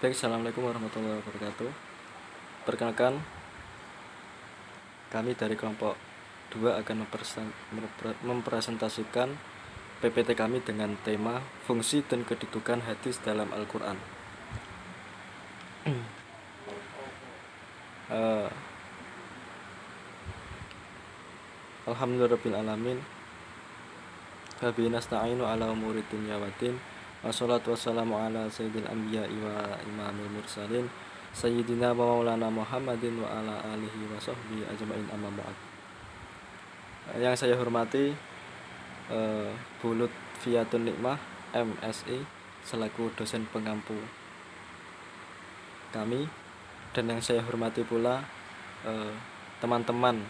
Baik, assalamualaikum warahmatullahi wabarakatuh. Perkenalkan, kami dari kelompok 2 akan mempresentasikan PPT kami dengan tema fungsi dan kedudukan hadis dalam Al-Quran. Alhamdulillahirrahmanirrahim. Wabihi nasta'inu ala umuri dunya waddin. Wassalatu wassalamu ala sayyidil anbiya'i wa imamil mursalin Sayyidina wa maulana Muhammadin wa ala alihi wa sahbihi ajma'in amma ba'd. Yang saya hormati Bu Lutfiyatun Nikmah MSI selaku dosen pengampu kami, dan yang saya hormati pula teman-teman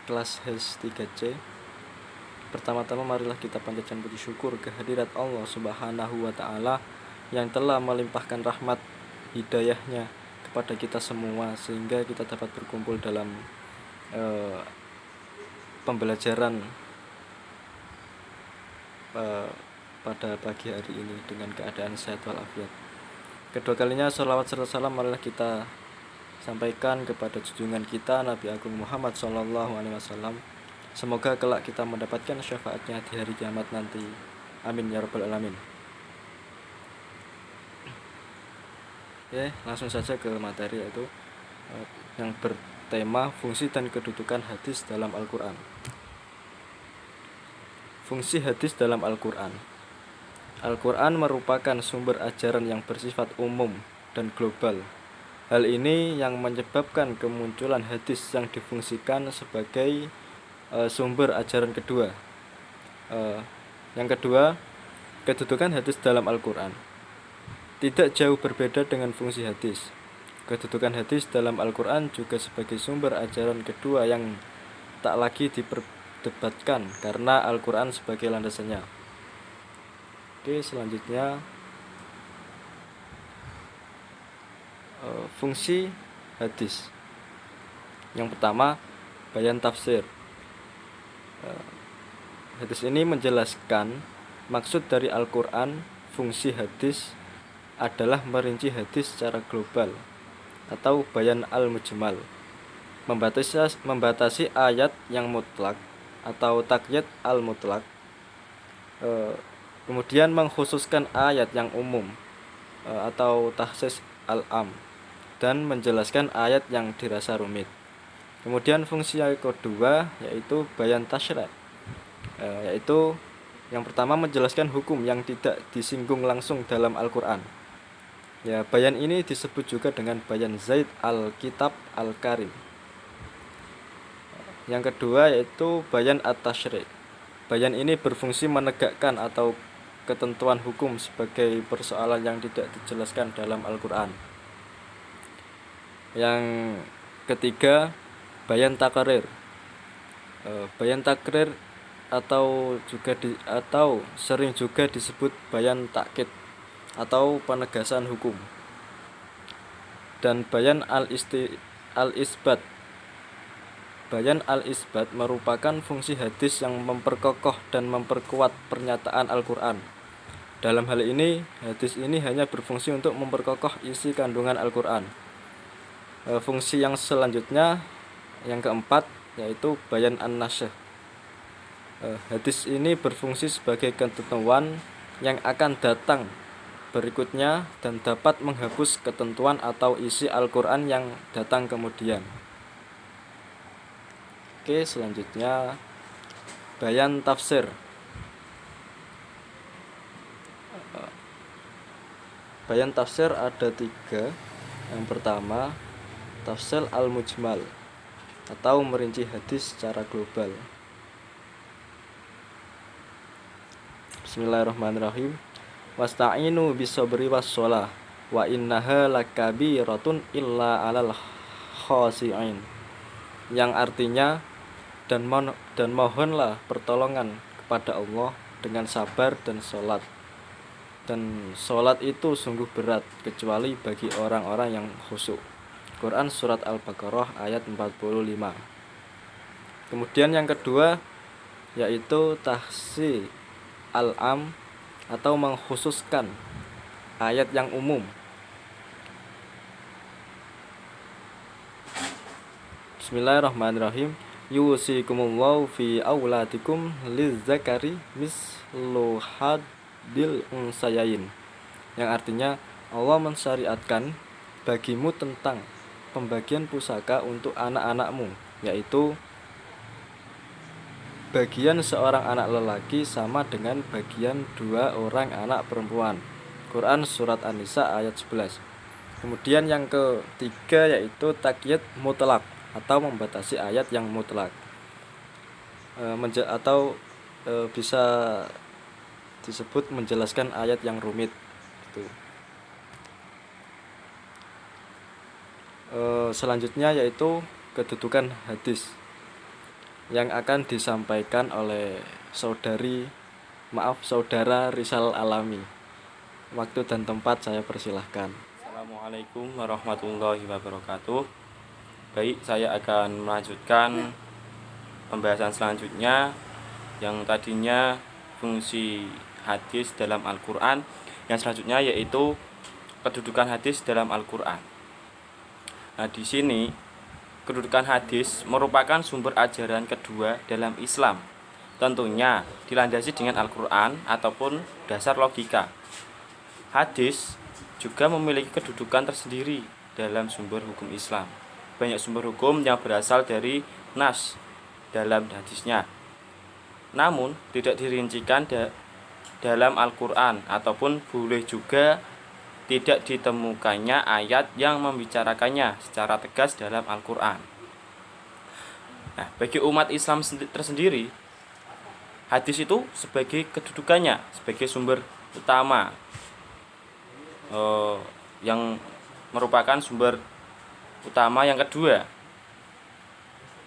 kelas HES 3C. Pertama-tama marilah kita panjatkan puji syukur kehadirat Allah Subhanahu wa Ta'ala yang telah melimpahkan rahmat hidayahnya kepada kita semua sehingga kita dapat berkumpul dalam pembelajaran pada pagi hari ini dengan keadaan sehat walafiat. Kedua kalinya sholawat serta salam marilah kita sampaikan kepada junjungan kita Nabi Agung Muhammad SAW. Semoga kelak kita mendapatkan syafaatnya di hari kiamat nanti. Amin ya rabbal alamin. Oke, langsung saja ke materi, yaitu yang bertema fungsi dan kedudukan hadis dalam Al-Quran. Fungsi hadis dalam Al-Quran. Al-Quran merupakan sumber ajaran yang bersifat umum dan global. Hal ini yang menyebabkan kemunculan hadis yang difungsikan sebagai sumber ajaran kedua. Yang kedua, kedudukan hadis dalam Al-Quran. Tidak jauh berbeda dengan fungsi hadis. Kedudukan hadis dalam Al-Quran juga sebagai sumber ajaran kedua yang tak lagi diperdebatkan karena Al-Quran sebagai landasannya. Oke, selanjutnya fungsi hadis. Yang pertama, bayan tafsir. Hadis ini menjelaskan maksud dari Al-Quran. Fungsi hadis adalah merinci hadis secara global atau bayan al-mujmal, membatasi ayat yang mutlak atau takyid al-mutlak, kemudian mengkhususkan ayat yang umum atau tahsis al-am, dan menjelaskan ayat yang dirasa rumit. Kemudian fungsi yang kedua yaitu bayan tasyri', yaitu yang pertama menjelaskan hukum yang tidak disinggung langsung dalam Al-Quran. Ya, bayan ini disebut juga dengan bayan Zaid al-Kitab al-Karim. Yang kedua yaitu bayan at-tasyri'. Bayan ini berfungsi menegakkan atau ketentuan hukum sebagai persoalan yang tidak dijelaskan dalam Al-Quran. Yang ketiga, bayan takrir. Bayan takrir atau sering juga disebut bayan takkid atau penegasan hukum. Dan bayan al-isbat. Bayan al-isbat merupakan fungsi hadis yang memperkokoh dan memperkuat pernyataan Al-Quran. Dalam hal ini, hadis ini hanya berfungsi untuk memperkokoh isi kandungan Al-Quran. Fungsi yang selanjutnya, yang keempat, yaitu bayan an-nasyh. Hadis ini berfungsi sebagai ketentuan yang akan datang berikutnya dan dapat menghapus ketentuan atau isi Al-Quran yang datang kemudian. Oke, selanjutnya bayan tafsir. Bayan tafsir ada 3. Yang pertama, tafsir al-mujmal atau merinci hadis secara global. Bismillahirrahmanirrahim. Wasta'inu bisabri wassholah wa innaha lakabiratun illa 'alal khashi'in. Yang artinya dan mohonlah pertolongan kepada Allah dengan sabar dan sholat. Dan sholat itu sungguh berat kecuali bagi orang-orang yang khusyuk. Quran surat Al-Baqarah ayat 45. Kemudian yang kedua yaitu tahsis al-am atau mengkhususkan ayat yang umum. Bismillahirrahmanirrahim. Yusikumullahu fi auladikum lizzakari mislu hadil unsayain. Yang artinya Allah mensyariatkan bagimu tentang pembagian pusaka untuk anak-anakmu, yaitu bagian seorang anak lelaki sama dengan bagian 2 orang anak perempuan. Quran Surat An-Nisa ayat 11. Kemudian yang ketiga yaitu takyid mutlak atau membatasi ayat yang mutlak, bisa disebut menjelaskan ayat yang rumit. Selanjutnya yaitu kedudukan hadis yang akan disampaikan oleh saudara Rizal Alami. Waktu dan tempat saya persilahkan. Assalamualaikum warahmatullahi wabarakatuh. Baik, saya akan melanjutkan pembahasan selanjutnya yang tadinya fungsi hadis dalam Al-Quran. Yang selanjutnya yaitu kedudukan hadis dalam Al-Quran. Nah, di sini kedudukan hadis merupakan sumber ajaran kedua dalam Islam. Tentunya dilandasi dengan Al-Quran ataupun dasar logika. Hadis juga memiliki kedudukan tersendiri dalam sumber hukum Islam. Banyak sumber hukum yang berasal dari nas dalam hadisnya. Namun tidak dirincikan dalam Al-Quran ataupun boleh juga tidak ditemukannya ayat yang membicarakannya secara tegas dalam Al-Quran. Nah, bagi umat Islam tersendiri, hadis itu sebagai kedudukannya, sebagai sumber utama yang merupakan sumber utama yang kedua.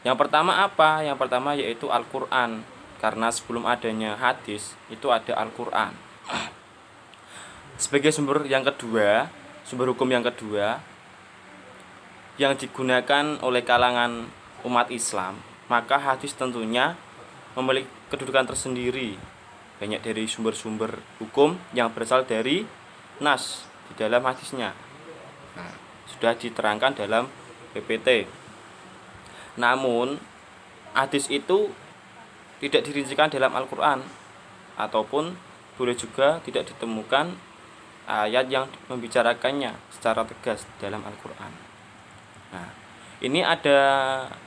Yang pertama apa? Yang pertama yaitu Al-Quran, karena sebelum adanya hadis itu ada Al-Quran. Sebagai sumber yang kedua, sumber hukum yang kedua yang digunakan oleh kalangan umat Islam, maka hadis tentunya memiliki kedudukan tersendiri. Banyak dari sumber-sumber hukum yang berasal dari nas di dalam hadisnya. Nah, sudah diterangkan dalam PPT. Namun hadis itu tidak dirincikan dalam Al-Quran ataupun boleh juga tidak ditemukan ayat yang membicarakannya secara tegas dalam Al-Quran. Nah, ini ada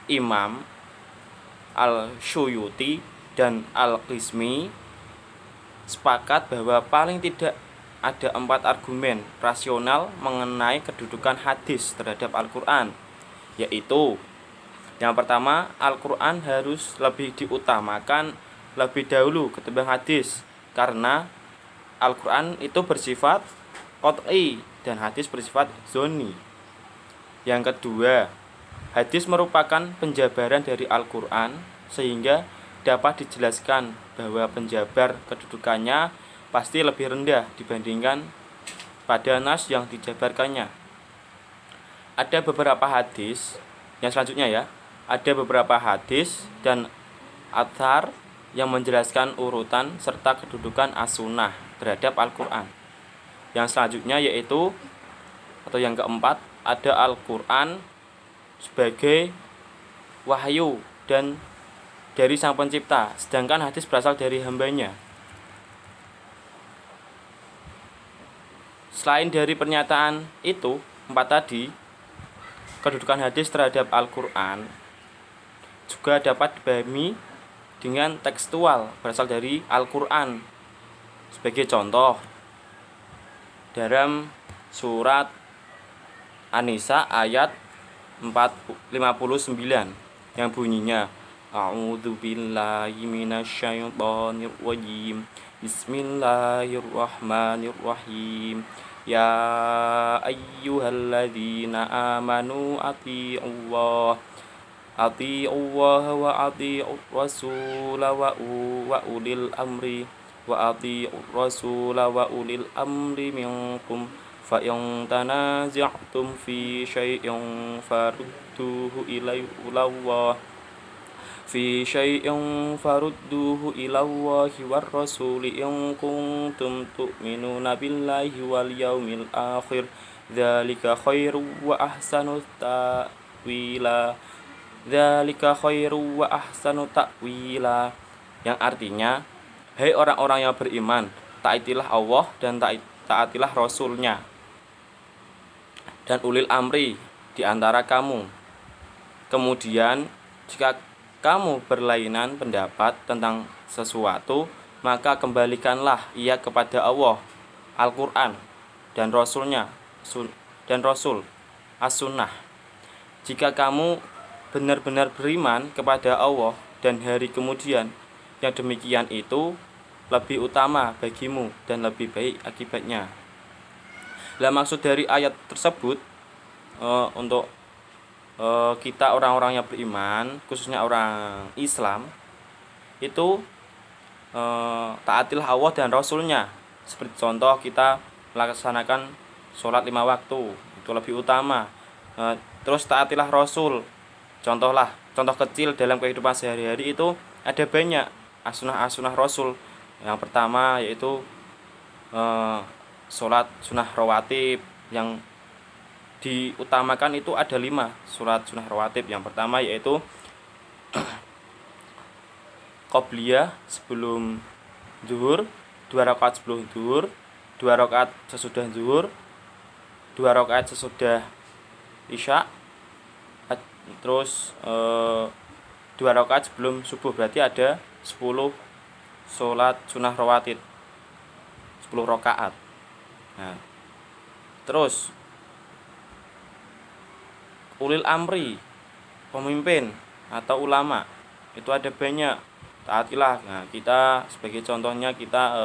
Imam Al-Suyuti dan Al-Qismi sepakat bahwa paling tidak ada 4 argumen rasional mengenai kedudukan hadis terhadap Al-Quran, yaitu yang pertama, Al-Quran harus lebih diutamakan lebih dahulu ketimbang hadis, karena Al-Quran itu bersifat qat'i dan hadis bersifat zonni. Yang kedua, hadis merupakan penjabaran dari Al-Quran, sehingga dapat dijelaskan bahwa penjabar kedudukannya pasti lebih rendah dibandingkan pada nas yang dijabarkannya. Ada beberapa hadis, yang selanjutnya ya, ada beberapa hadis dan athar yang menjelaskan urutan serta kedudukan as-sunnah terhadap Al-Quran. Yang selanjutnya yaitu, atau yang keempat, ada Al-Quran sebagai wahyu dan dari Sang Pencipta, sedangkan hadis berasal dari hambanya. Selain dari pernyataan itu, 4 tadi, kedudukan hadis terhadap Al-Quran juga dapat dipahami dengan tekstual berasal dari Al-Quran. Sebagai contoh, dalam surat An-Nisa ayat 59 yang bunyinya A'udzubillahi minasyaitonirrajim. Bismillahirrahmanirrahim. Ya ayyuhalladzina amanu ati'ullaha wa ati'ur rasula wa ulil amri minkum fa in tanazi'tum fi syai'in farudduhu ilallahi war rasuli in kuntum tu'minuna billahi wal yaumil akhir dzalika khairu wa ahsanu ta'wila. dzalika khairu wa ahsanu ta'wila, yang artinya, hai orang-orang yang beriman, taatilah Allah dan taatilah Rasul-Nya dan ulil amri di antara kamu. Kemudian jika kamu berlainan pendapat tentang sesuatu, maka kembalikanlah ia kepada Allah, Al-Quran, dan Rasul-Nya, dan Rasul, As-Sunnah. Jika kamu benar-benar beriman kepada Allah dan hari kemudian, yang demikian itu lebih utama bagimu dan lebih baik akibatnya. Lah maksud dari ayat tersebut untuk kita orang-orang yang beriman, khususnya orang Islam, itu taatilah Allah dan Rasul-Nya. Seperti contoh kita melaksanakan sholat 5 waktu, itu lebih utama. Terus taatilah Rasul. Contoh kecil dalam kehidupan sehari-hari itu ada banyak as-sunnah Rasul. Yang pertama yaitu sholat sunnah rawatib. Yang diutamakan itu ada 5 sholat sunnah rawatib. Yang pertama yaitu qobliyah sebelum zuhur, 2 rakaat sebelum zuhur, 2 rakaat sesudah zuhur, 2 rakaat sesudah isya, terus 2 rakaat sebelum subuh. Berarti ada 10 sholat sunnah rawatib, 10 rakaat. Nah, terus ulil amri, pemimpin atau ulama, itu ada banyak, taatilah. Nah, kita sebagai contohnya kita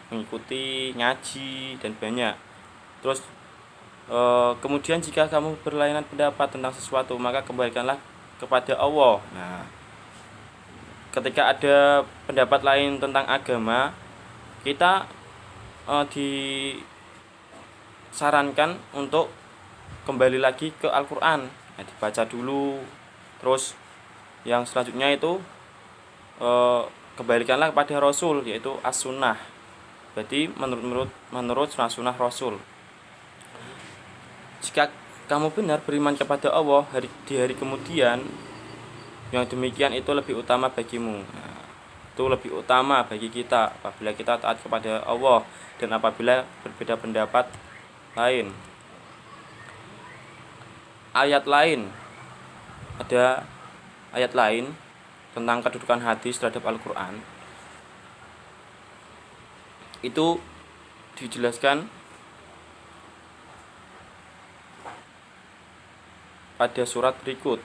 mengikuti ngaji dan banyak. Terus kemudian jika kamu berlainan pendapat tentang sesuatu, maka kembalikanlah kepada Allah. Nah, ketika ada pendapat lain tentang agama, kita disarankan untuk kembali lagi ke Al-Quran. Nah, dibaca dulu. Terus yang selanjutnya itu kembalikanlah kepada Rasul, yaitu As-Sunnah. Berarti menurut sunnah Rasul. Jika kamu benar beriman kepada Allah di hari kemudian, yang demikian itu lebih utama bagimu. Nah, itu lebih utama bagi kita apabila kita taat kepada Allah dan apabila berbeda pendapat lain. Ada ayat lain tentang kedudukan hadis terhadap Al-Quran. Itu dijelaskan pada surat berikut.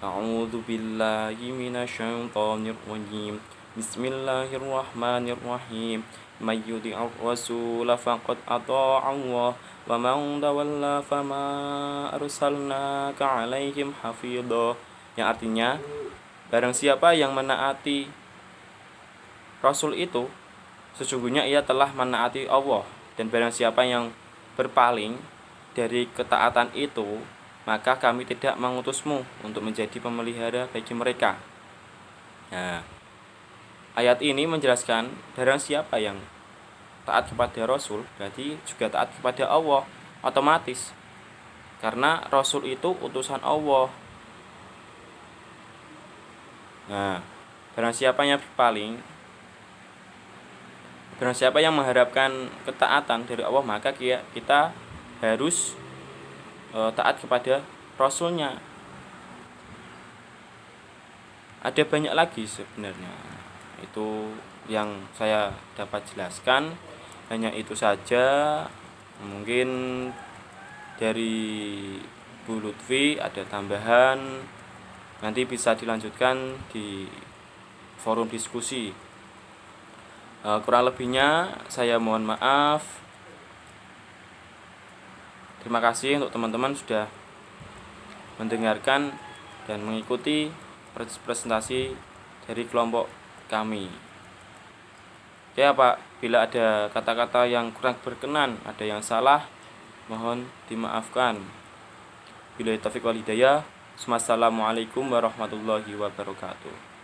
A'udzu billahi minasyaitonir rajim. Bismillahirrahmanirrahim. May yuti'ir rasula faqad ata'a Allah wa man tawalla fama arsalnaka 'alaihim hafidha. Yang artinya, barang siapa yang menaati Rasul itu, sesungguhnya ia telah menaati Allah, dan barang siapa yang berpaling dari ketaatan itu, maka kami tidak mengutusmu untuk menjadi pemelihara bagi mereka. Nah, ayat ini menjelaskan barang siapa yang taat kepada Rasul, berarti juga taat kepada Allah otomatis. Karena Rasul itu utusan Allah. Nah, barang siapa yang berpaling, barang siapa yang mengharapkan ketaatan dari Allah, maka kita harus taat kepada Rasulnya. Ada banyak lagi sebenarnya. Itu yang saya dapat jelaskan. Hanya itu saja. Mungkin dari Bu Lutfi ada tambahan, nanti bisa dilanjutkan di forum diskusi. Kurang lebihnya saya mohon maaf. Terima kasih untuk teman-teman sudah mendengarkan dan mengikuti presentasi dari kelompok kami. Ya Pak, bila ada kata-kata yang kurang berkenan, ada yang salah, mohon dimaafkan. Billahi taufiq wal hidayah. Wassalamualaikum warahmatullahi wabarakatuh.